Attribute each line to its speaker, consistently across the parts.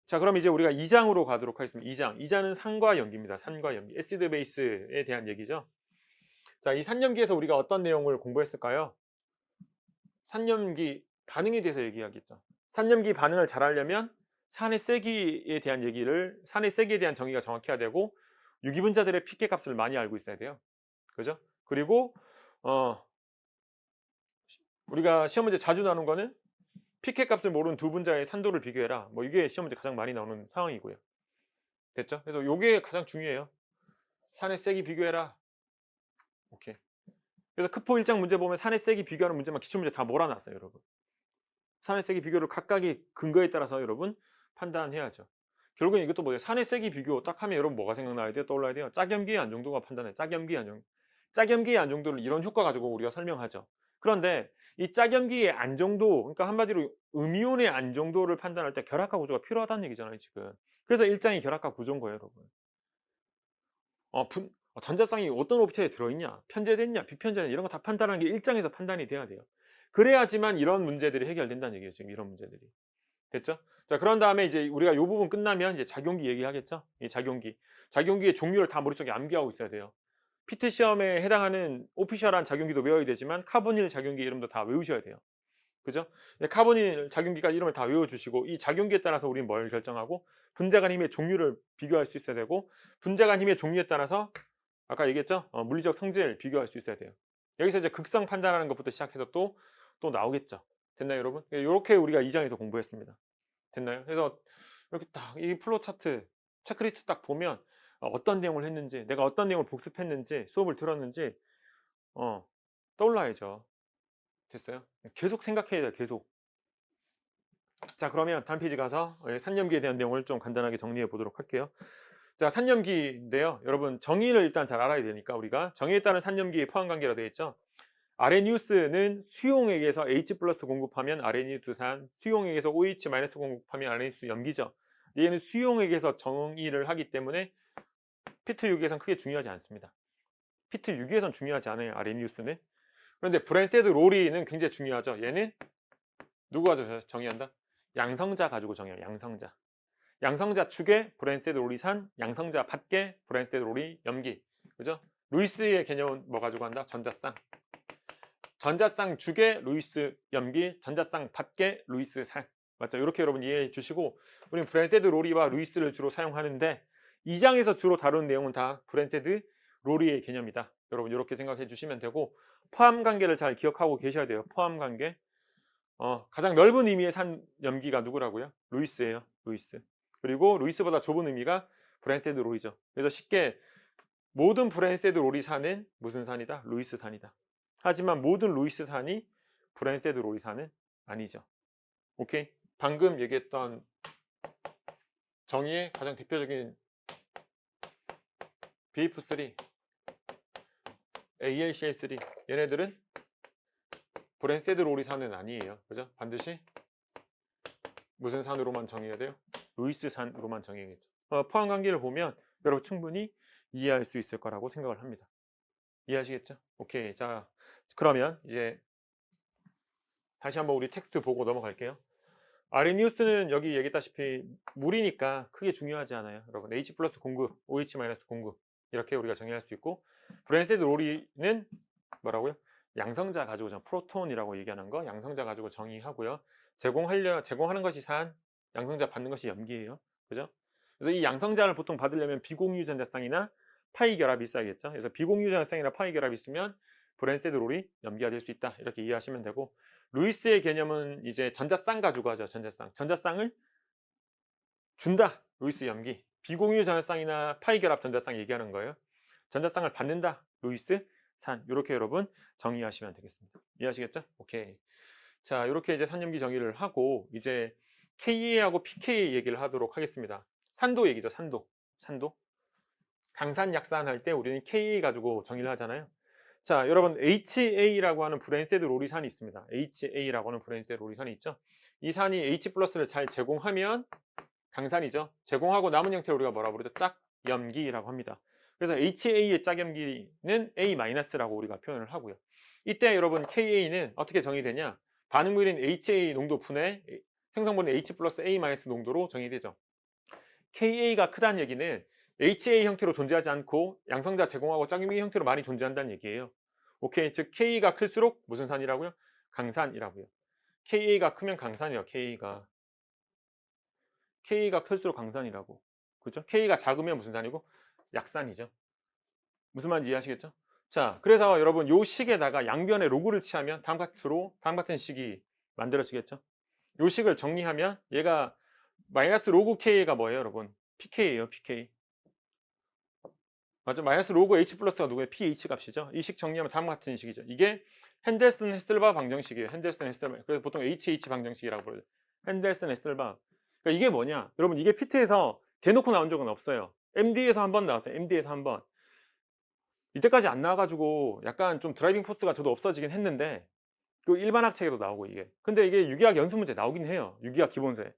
Speaker 1: 자, 그럼 이제 우리가 2장으로 가도록 하겠습니다. 2장은 산과 염기입니다. 산과 염기. 애시드 베이스에 대한 얘기죠. 자, 이 산염기에서 우리가 어떤 내용을 공부했을까요? 산염기 반응에 대해서 얘기하겠죠. 산염기 반응을 잘 하려면 산의 세기에 대한 정의가 정확해야 되고 유기분자들의 pK 값을 많이 알고 있어야 돼요. 그죠? 그리고 우리가 시험 문제 자주 나오는 거는 pK 값을 모르는 두 분자의 산도를 비교해라. 뭐 이게 시험 문제 가장 많이 나오는 상황이고요. 됐죠? 그래서 이게 가장 중요해요. 산의 세기 비교해라. 오케이. 그래서 크포 1장 문제 보면 산의 세기 비교하는 문제만 기출문제 다 몰아놨어요, 여러분. 산의 세기 비교를 각각의 근거에 따라서 여러분 판단해야죠. 결국엔 이것도 뭐예요? 산의 세기 비교 딱 하면 여러분 뭐가 생각나야 돼요? 떠올라야 돼요? 짝염기의 안정도가 판단해. 짝염기의 안정도를 이런 효과 가지고 우리가 설명하죠. 그런데 이 짝염기의 안정도, 그러니까 한마디로 음이온의 안정도를 판단할 때 결합화 구조가 필요하다는 얘기잖아요, 지금. 그래서 1장이 결합화 구조인 거예요, 여러분. 전자쌍이 어떤 오비탈에 들어있냐, 편제됐냐, 비편제냐, 이런 거 다 판단하는 게 1장에서 판단이 돼야 돼요. 그래야지만 이런 문제들이 해결된다는 얘기예요, 지금 이런 문제들이. 됐죠? 자, 그런 다음에 이제 우리가 이 부분 끝나면 이제 작용기 얘기하겠죠? 이 작용기의 종류를 다 머릿속에 암기하고 있어야 돼요. 피트 시험에 해당하는 오피셜한 작용기도 외워야 되지만 카보닐 작용기 이름도 다 외우셔야 돼요. 그죠? 카보닐 작용기가 이름을 다 외워주시고 이 작용기에 따라서 우리는 뭘 결정하고 분자 간 힘의 종류를 비교할 수 있어야 되고 분자 간 힘의 종류에 따라서 아까 얘기했죠? 물리적 성질 비교할 수 있어야 돼요. 여기서 이제 극성 판단하는 것부터 시작해서 또 나오겠죠. 됐나요, 여러분? 이렇게 우리가 2장에서 공부했습니다. 됐나요? 그래서 이렇게 딱 이 플로우 차트, 체크리스트 딱 보면 어떤 내용을 했는지, 내가 어떤 내용을 복습했는지, 수업을 들었는지 떠올라야죠. 됐어요? 계속 생각해야 돼요, 계속. 자, 그러면 다음 페이지 가서 산염기에 대한 내용을 좀 간단하게 정리해 보도록 할게요. 자, 산염기인데요. 여러분 정의를 일단 잘 알아야 되니까 우리가 정의에 따른 산염기의 포함관계라 되어 있죠. 아레니우스는 수용액에서 H 플러스 공급하면 아레니우스 산, 수용액에서 OH 마이너스 공급하면 아레니우스 염기죠. 얘는 수용액에서 정의를 하기 때문에 피트 6에선 크게 중요하지 않습니다. 피트 6에선 중요하지 않아요, 아레니우스는. 그런데 브랜세드 로리는 굉장히 중요하죠. 얘는 누구가 정의한다? 양성자 가지고 정해요. 양성자 축에 브랜세드 로리 산, 양성자 밖에 브랜세드 로리 염기. 그죠? 루이스의 개념은 뭐 가지고 한다? 전자쌍 축에 루이스 염기, 전자쌍 밖에 루이스 산. 맞죠? 이렇게 여러분 이해해 주시고, 우리는 브랜세드 로리와 루이스를 주로 사용하는데 2장에서 주로 다룬 내용은 다 브랜세드 로리의 개념이다. 여러분 이렇게 생각해 주시면 되고, 포함 관계를 잘 기억하고 계셔야 돼요. 포함 관계. 가장 넓은 의미의 산 염기가 누구라고요? 루이스예요. 루이스. 그리고 루이스보다 좁은 의미가 브랜세드 로리죠. 그래서 쉽게 모든 브랜세드 로리 산은 무슨 산이다? 루이스 산이다. 하지만 모든 루이스 산이 브랜세드 로리 산은 아니죠. 오케이? 방금 얘기했던 정의의 가장 대표적인 BF3, AlCl3 얘네들은 브랜세드 로리 산은 아니에요. 그죠? 반드시 무슨 산으로만 정의해야 돼요? 루이스 산으로만 정의해야겠죠. 포함 관계를 보면 여러분 충분히 이해할 수 있을 거라고 생각을 합니다. 이해하시겠죠? 오케이. 자, 그러면 이제 다시 한번 우리 텍스트 보고 넘어갈게요. 아레니우스는 여기 얘기했다시피 물이니까 크게 중요하지 않아요. 여러분 H 플러스 공급, OH 마이너스 공급 이렇게 우리가 정의할 수 있고, 브랜세드 로리는 뭐라고요? 양성자 가지고 프로톤이라고 얘기하는 거, 양성자 가지고 정의하고요. 제공하는 것이 산, 양성자 받는 것이 염기예요. 그죠? 그래서 이 양성자를 보통 받으려면 비공유 전자쌍이나 파이 결합이 있어야겠죠. 그래서 비공유 전자쌍이나 파이 결합이 있으면 브랜세드 롤이 염기가 될 수 있다. 이렇게 이해하시면 되고, 루이스의 개념은 이제 전자쌍 가지고 하죠. 전자쌍을 준다. 루이스 염기. 비공유 전자쌍이나 파이 결합 전자쌍 얘기하는 거예요. 전자쌍을 받는다. 루이스 산. 이렇게 여러분 정의하시면 되겠습니다. 이해하시겠죠? 오케이. 자, 이렇게 이제 산염기 정의를 하고 이제 KA하고 PK 얘기를 하도록 하겠습니다. 산도 얘기죠. 산도. 강산, 약산 할 때 우리는 KA 가지고 정의를 하잖아요. 자, 여러분 HA라고 하는 브랜세드 로리산이 있습니다. HA라고 하는 브랜세드 로리산이 있죠. 이 산이 H 플러스를 잘 제공하면 강산이죠. 제공하고 남은 형태를 우리가 뭐라고 부르죠? 짝염기라고 합니다. 그래서 HA의 짝염기는 A-라고 우리가 표현을 하고요. 이때 여러분 KA는 어떻게 정의되냐? 반응물인 HA 농도 분의 생성분인 H 플러스 A 마이너스 농도로 정의되죠. KA가 크다는 얘기는 HA 형태로 존재하지 않고 양성자 제공하고 짝임기 형태로 많이 존재한다는 얘기예요. 오케이. 즉 K가 클수록 무슨 산이라고요? 강산이라고요. KA가 크면 강산이에요. K가 클수록 강산이라고. 그죠? K가 작으면 무슨 산이고? 약산이죠. 무슨 말인지 이해하시겠죠? 자, 그래서 여러분 요 식에다가 양변에 로그를 취하면 다음 같은 식이 만들어지겠죠? 요 식을 정리하면 얘가 마이너스 로그 K가 뭐예요, 여러분? PK예요, PK. 맞죠? 마이너스 로그 H 플러스가 누구예요? pH 값이죠. 이 식 정리하면 다음과 같은 식이죠. 이게 핸델슨 헤셀바 방정식이에요. 핸델슨 헤셀바. 그래서 보통 HH 방정식이라고 부르죠. 핸델슨 헤셀바. 그러니까 이게 뭐냐? 여러분 이게 피트에서 대놓고 나온 적은 없어요. MD에서 한 번 나왔어요. MD에서 한 번. 이때까지 안 나와가지고 약간 좀 드라이빙 포스가 저도 없어지긴 했는데 그 일반 학책에도 나오고 이게. 근데 이게 유기학 연습 문제 나오긴 해요. 유기학 기본서에.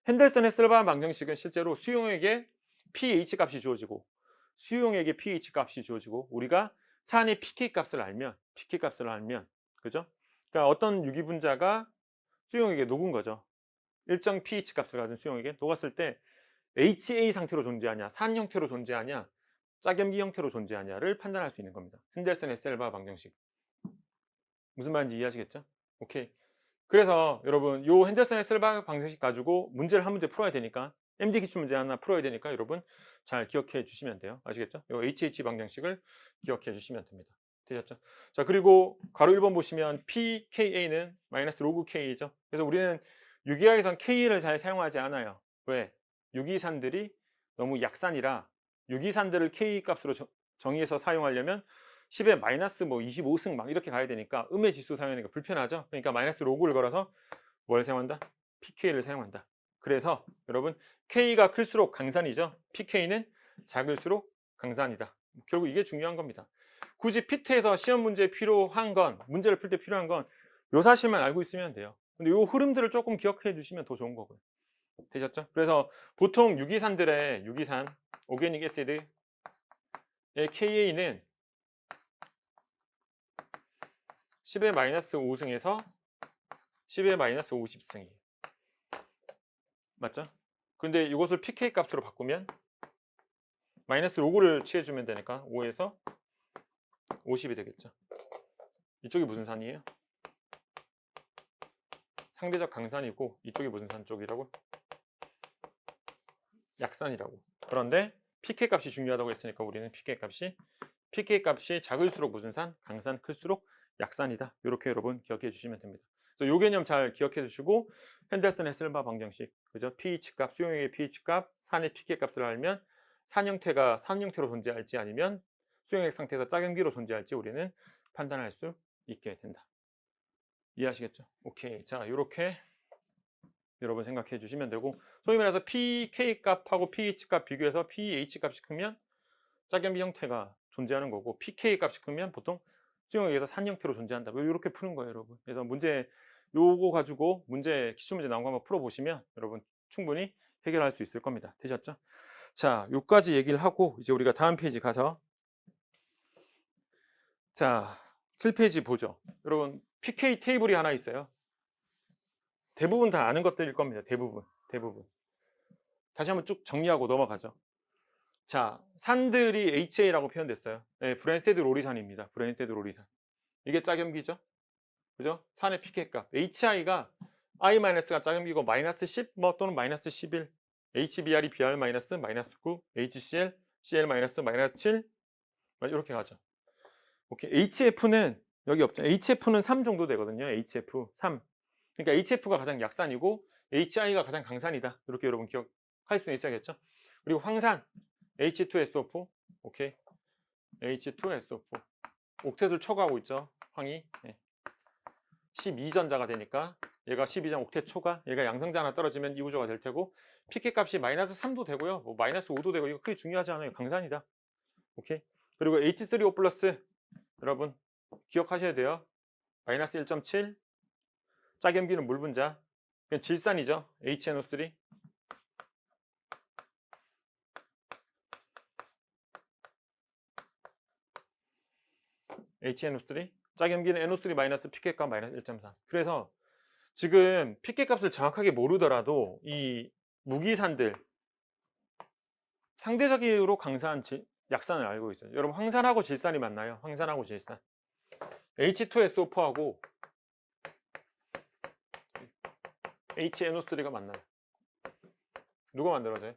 Speaker 1: 핸델슨 헤셀바 방정식은 실제로 수용액의 pH 값이 주어지고 수용액의 pH 값이 주어지고 우리가 산의 pK 값을 알면 그죠? 그러니까 어떤 유기 분자가 수용액에 녹은 거죠. 일정 pH 값을 가진 수용액에 녹았을 때 HA 상태로 존재하냐, 산 형태로 존재하냐, 짝염기 형태로 존재하냐를 판단할 수 있는 겁니다. 핸델슨 헤셀바 방정식. 무슨 말인지 이해하시겠죠? 오케이. 그래서 여러분 요 핸델슨 헤셀바 방정식 가지고 문제를 한 문제 풀어야 되니까 MD 기출 문제 하나 풀어야 되니까 여러분 잘 기억해 주시면 돼요. 아시겠죠? 요 HH 방정식을 기억해 주시면 됩니다. 되셨죠? 자, 그리고 괄호 1번 보시면 pKa는 마이너스 로그 K죠. 그래서 우리는 유기학에선 K를 잘 사용하지 않아요. 왜? 유기산들이 너무 약산이라 유기산들을 K 값으로 정의해서 사용하려면 10에 마이너스 뭐 25승 막 이렇게 가야 되니까 음의 지수 사용하니까 불편하죠. 그러니까 마이너스 로그를 걸어서 뭘 사용한다? pK를 사용한다. 그래서 여러분 K가 클수록 강산이죠. pK는 작을수록 강산이다. 결국 이게 중요한 겁니다. 굳이 피트에서 시험 문제에 필요한 건 문제를 풀 때 필요한 건 요 사실만 알고 있으면 돼요. 근데 요 흐름들을 조금 기억해 주시면 더 좋은 거고요. 되셨죠? 그래서 보통 유기산들의 유기산 오게닉 애시드의 KA는 10의 마이너스 5승에서 10의 마이너스 50승이에요. 맞죠? 근데 이것을 pK 값으로 바꾸면 마이너스 로그를 취해주면 되니까 5에서 50이 되겠죠. 이쪽이 무슨 산이에요? 상대적 강산이고 이쪽이 무슨 산 쪽이라고? 약산이라고. 그런데 pK 값이 중요하다고 했으니까 우리는 pK 값이 작을수록 무슨 산? 강산, 클수록 약산이다. 이렇게 여러분 기억해 주시면 됩니다. 요 개념 잘 기억해 주시고 핸델슨 헤셀바 방정식, 그죠? pH 값, 수용액의 pH 값, 산의 pK 값을 알면 산 형태가 산 형태로 존재할지 아니면 수용액 상태에서 짝염기로 존재할지 우리는 판단할 수 있게 된다. 이해하시겠죠? 오케이. 자, 이렇게 여러분 생각해 주시면 되고 소위 말해서 pK 값하고 pH 값 비교해서 pH 값이 크면 짝염기 형태가 존재하는 거고 pK 값이 크면 보통 수용액에서 산 형태로 존재한다. 이렇게 푸는 거예요, 여러분. 그래서 문제 요거 가지고 기출 문제 나온 거 한번 풀어보시면 여러분 충분히 해결할 수 있을 겁니다. 되셨죠? 자, 요까지 얘기를 하고 이제 우리가 다음 페이지 가서 자 7페이지 보죠. 여러분 pK 테이블이 하나 있어요. 대부분 다 아는 것들일 겁니다. 대부분. 다시 한번 쭉 정리하고 넘어가죠. 자, 산들이 HA라고 표현됐어요. 네, 브랜스테드 로리산입니다. 브랜스테드 로리산. 이게 짝염기죠. 그죠? 산의 pK 값. HI가 I-가 짝염기고 마이너스 10 뭐 또는 마이너스 11. HBr이 BR 마이너스 9, HCl, CL 마이너스 7 이렇게 가죠. 오케이. HF는 여기 없죠. HF는 3 정도 되거든요. HF 3. 그러니까 HF가 가장 약산이고 HI가 가장 강산이다. 이렇게 여러분 기억할 수 있어야겠죠. 그리고 황산 H2SO4. 오케이. H2SO4. 옥텟을 초과하고 있죠. 황이. 네. 12전자가 되니까 얘가 12전 옥텟 초과. 얘가 양성자 하나 떨어지면 이 구조가 될 테고 pK 값이 마이너스 3도 되고요. 뭐 마이너스 5도 되고 이거 크게 중요하지 않아요. 강산이다. 오케이. 그리고 H3O 플러스 여러분 기억하셔야 돼요. 마이너스 1.7 짝염기는 물 분자. 그냥 질산이죠. HNO3. HNO3 짝염기는 NO3 마이너스 pK 값 마이너스 1.4. 그래서 지금 pK 값을 정확하게 모르더라도 이 무기산들 상대적으로 강사한 약산을 알고 있어요. 여러분 황산하고 질산이 맞나요? 황산하고 질산. H2SO4하고 HNO3가 만나요. 누가 만들어져요?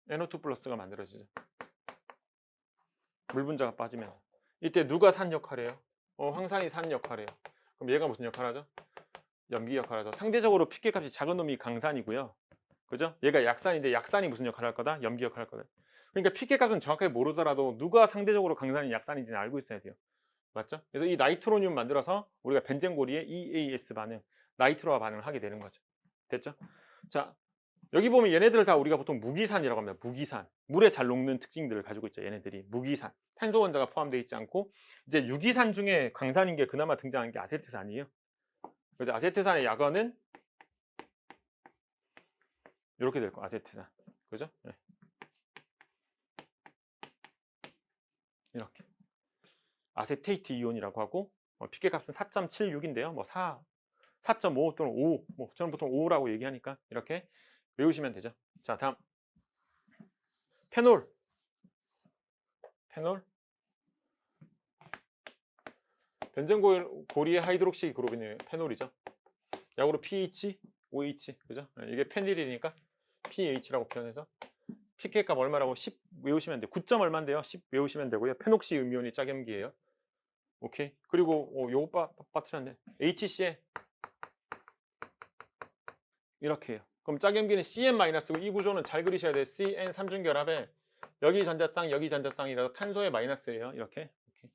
Speaker 1: NO2 플러스가 만들어지죠. 물 분자가 빠지면서. 이때 누가 산 역할이에요? 황산이 산 역할이에요. 그럼 얘가 무슨 역할 하죠? 염기 역할을 하죠. 상대적으로 pK 값이 작은 놈이 강산이고요. 그죠? 얘가 약산인데 약산이 무슨 역할을 할 거다? 염기 역할을 할 거다. 그러니까 pK 값은 정확하게 모르더라도 누가 상대적으로 강산이 약산인지는 알고 있어야 돼요. 맞죠? 그래서 이 나이트로늄 만들어서 우리가 벤젠고리의 EAS 반응, 나이트로와 반응을 하게 되는 거죠. 됐죠? 자, 여기 보면 얘네들을 다 우리가 보통 무기산이라고 합니다. 무기산. 물에 잘 녹는 특징들을 가지고 있죠. 얘네들이 무기산. 탄소 원자가 포함되어 있지 않고 이제 유기산 중에 강산인 게 그나마 등장한 게 아세트산이에요. 그래서 아세트산의 약어는 이렇게 될 거예요. 아세트산. 그죠? 네. 이렇게. 아세테이트 이온이라고 하고 pK 값은 4.76인데요. 뭐 4.5 또는 5. 뭐 저는 보통 5라고 얘기하니까 이렇게 외우시면 되죠. 자, 다음. 페놀. 벤젠고리의 하이드록시 그룹이 페놀이죠. 약으로 pH, OH. 그죠? 이게 페닐이니까 pH라고 표현해서 pK 값 얼마라고 10 외우시면 돼요. 9점 얼마인데요? 10 외우시면 되고요. 페녹시 음이온이 짝염기예요. 오케이. 그리고 요거 빠뜨렸네. HCl 이렇게 해요. 그럼 짝염기는 CN-고 이 구조는 잘 그리셔야 돼요. CN 삼중결합에 여기 전자쌍 여기 전자쌍이라서 탄소의 마이너스예요. 이렇게. 오케이.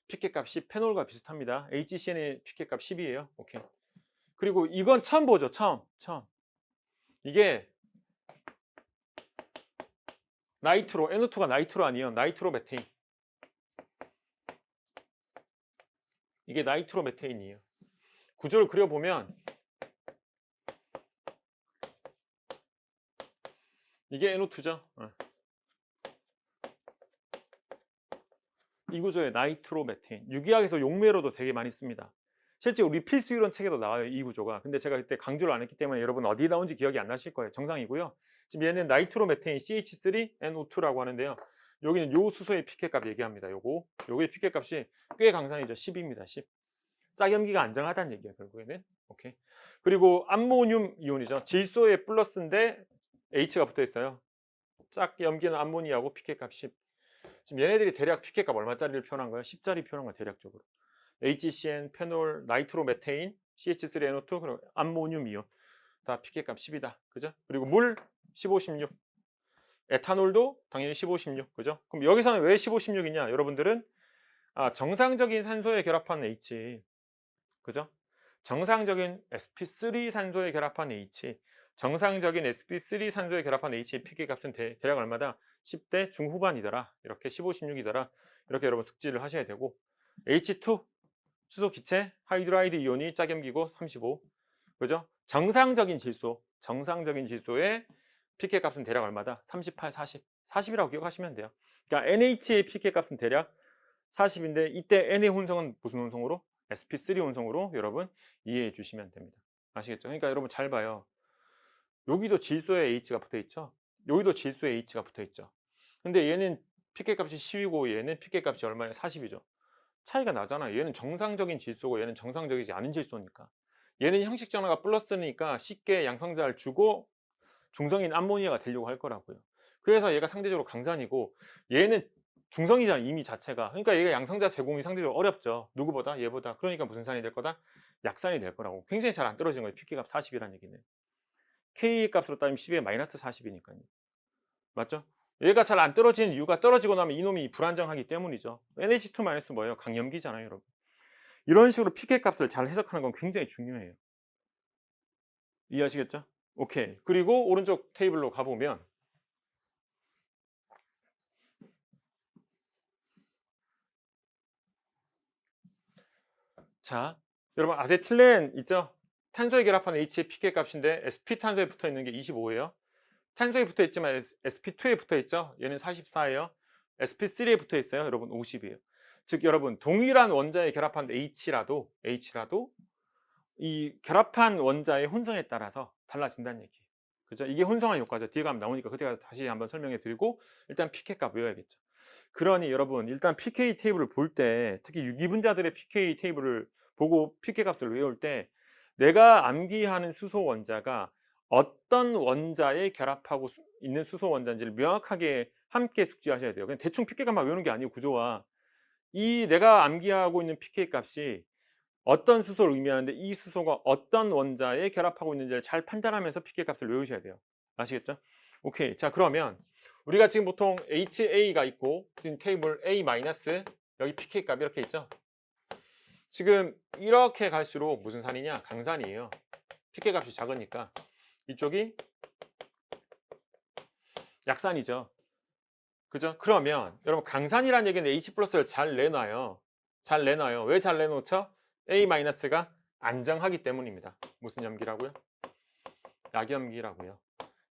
Speaker 1: pK 값 10 페놀과 비슷합니다. HCN의 pK 값 10이에요. 오케이. 그리고 이건 처음 보죠. 처음. 이게 나이트로, NO2가 나이트로 아니에요. 나이트로 메테인. 이게 나이트로 메테인이에요. 구조를 그려보면 이게 NO2죠. 이 구조의 나이트로 메테인. 유기학에서 용매로도 되게 많이 씁니다. 실제 우리 필수 이론 책에도 나와요. 이 구조가. 근데 제가 그때 강조를 안 했기 때문에 여러분 어디 나온지 기억이 안 나실 거예요. 정상이고요. 지금 얘는 나이트로 메테인 CH3NO2라고 하는데요. 여기는 요 수소의 pK 값 얘기합니다. 요거의 pK 값이 꽤 강산이죠. 10입니다. 10. 짝염기가 안정하다는 얘기예요. 결국에는. 오케이. 그리고 암모늄 이온이죠. 질소의 플러스인데 H가 붙어 있어요. 짝염기는 암모니아고 pK 값 10. 지금 얘네들이 대략 pK 값 얼마짜리를 표현한 거예요? 10짜리 표현한 거예요. 대략적으로. HCN, 페놀, 나이트로메테인, CH3NO2, 그리고 암모늄 이온. 다 pK 값 10이다. 그죠? 그리고 물 15, 16. 에탄올도 당연히 15, 16. 그죠? 그럼 여기서는 왜 15, 16이냐? 여러분들은 정상적인 산소에 결합한 H. 그죠? 정상적인 sp3 산소에 결합한 H. 정상적인 sp3 산소에 결합한 H의 pK 값은 대략 얼마다? 10대 중후반이더라. 이렇게 15, 16이더라. 이렇게 여러분 숙지를 하셔야 되고 H2 수소 기체 하이드라이드 이온이 짝염기고 35. 그죠? 정상적인 질소의 pK 값은 대략 얼마다? 38, 40. 40이라고 기억하시면 돼요. 그러니까 NH의 pK 값은 대략 40인데 이때 N의 혼성은 무슨 혼성으로? sp3 혼성으로 여러분 이해해 주시면 됩니다. 아시겠죠? 그러니까 여러분 잘 봐요. 여기도 질소에 H가 붙어 있죠. 여기도 질소에 H가 붙어 있죠. 근데 얘는 pK 값이 10이고 얘는 pK 값이 얼마예요? 40이죠. 차이가 나잖아요. 얘는 정상적인 질소고 얘는 정상적이지 않은 질소니까. 얘는 형식 전화가 플러스니까 쉽게 양성자를 주고 중성인 암모니아가 되려고 할 거라고요. 그래서 얘가 상대적으로 강산이고 얘는 중성이잖아 이미 자체가. 그러니까 얘가 양성자 제공이 상대적으로 어렵죠. 누구보다? 얘보다. 그러니까 무슨 산이 될 거다? 약산이 될 거라고. 굉장히 잘 안 떨어지는 거예요. pK 값 40이라는 얘기는. K 값으로 따지면 10에 마이너스 40이니까요. 맞죠? 얘가 잘 안 떨어지는 이유가 떨어지고 나면 이놈이 불안정하기 때문이죠. NH2- 뭐예요? 강염기잖아요, 여러분. 이런 식으로 pK 값을 잘 해석하는 건 굉장히 중요해요. 이해하시겠죠? 오케이. 그리고 오른쪽 테이블로 가보면 자, 여러분 아세틸렌 있죠? 탄소에 결합한 H의 pK 값인데 sp 탄소에 붙어 있는 게 25예요. 탄소에 붙어 있지만 sp2에 붙어 있죠? 얘는 44예요. sp3에 붙어 있어요. 여러분 50이에요. 즉 여러분 동일한 원자에 결합한 H라도 이 결합한 원자의 혼성에 따라서 달라진다는 얘기예요. 그죠? 이게 혼성한 효과죠. 뒤에 가면 나오니까 그때 가서 다시 한번 설명해 드리고 일단 pK 값 외워야겠죠. 그러니 여러분 일단 pK 테이블을 볼 때 특히 유기분자들의 pK 테이블을 보고 pK 값을 외울 때 내가 암기하는 수소 원자가 어떤 원자에 결합하고 있는 수소 원자인지를 명확하게 함께 숙지하셔야 돼요. 그냥 대충 pK 값만 외우는 게 아니고 구조와 이 내가 암기하고 있는 pK 값이 어떤 수소를 의미하는데 이 수소가 어떤 원자에 결합하고 있는지를 잘 판단하면서 pK 값을 외우셔야 돼요. 아시겠죠? 오케이. 자, 그러면 우리가 지금 보통 HA가 있고 지금 테이블 A- 여기 pK 값 이렇게 있죠? 지금 이렇게 갈수록 무슨 산이냐? 강산이에요. pK 값이 작으니까 이쪽이 약산이죠. 그죠? 그러면 여러분 강산이라는 얘기는 H+를 잘 내놔요. 잘 내놔요. 왜 잘 내놓죠? A-가 안정하기 때문입니다. 무슨 염기라고요? 약염기라고요.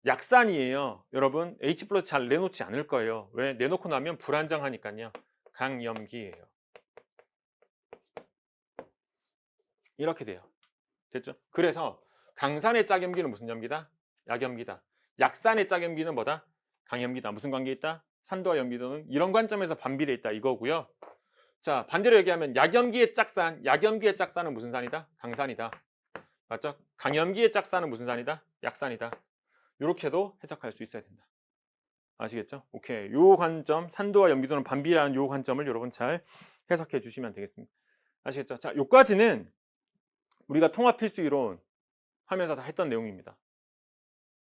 Speaker 1: 약산이에요. 여러분 H+ 잘 내놓지 않을 거예요. 왜? 내놓고 나면 불안정하니까요. 강염기예요. 이렇게 돼요. 됐죠? 그래서 강산의 짝염기는 무슨 염기다? 약염기다. 약산의 짝염기는 뭐다? 강염기다. 무슨 관계 있다? 산도와 염기도는 이런 관점에서 반비례 있다 이거고요. 자, 반대로 얘기하면 약염기의 짝산은 무슨 산이다? 강산이다. 맞죠? 강염기의 짝산은 무슨 산이다? 약산이다. 이렇게도 해석할 수 있어야 된다. 아시겠죠? 오케이. 요 관점, 산도와 염기도는 반비례하는 요 관점을 여러분 잘 해석해 주시면 되겠습니다. 아시겠죠? 자, 요까지는 우리가 통합 필수 이론 하면서 다 했던 내용입니다.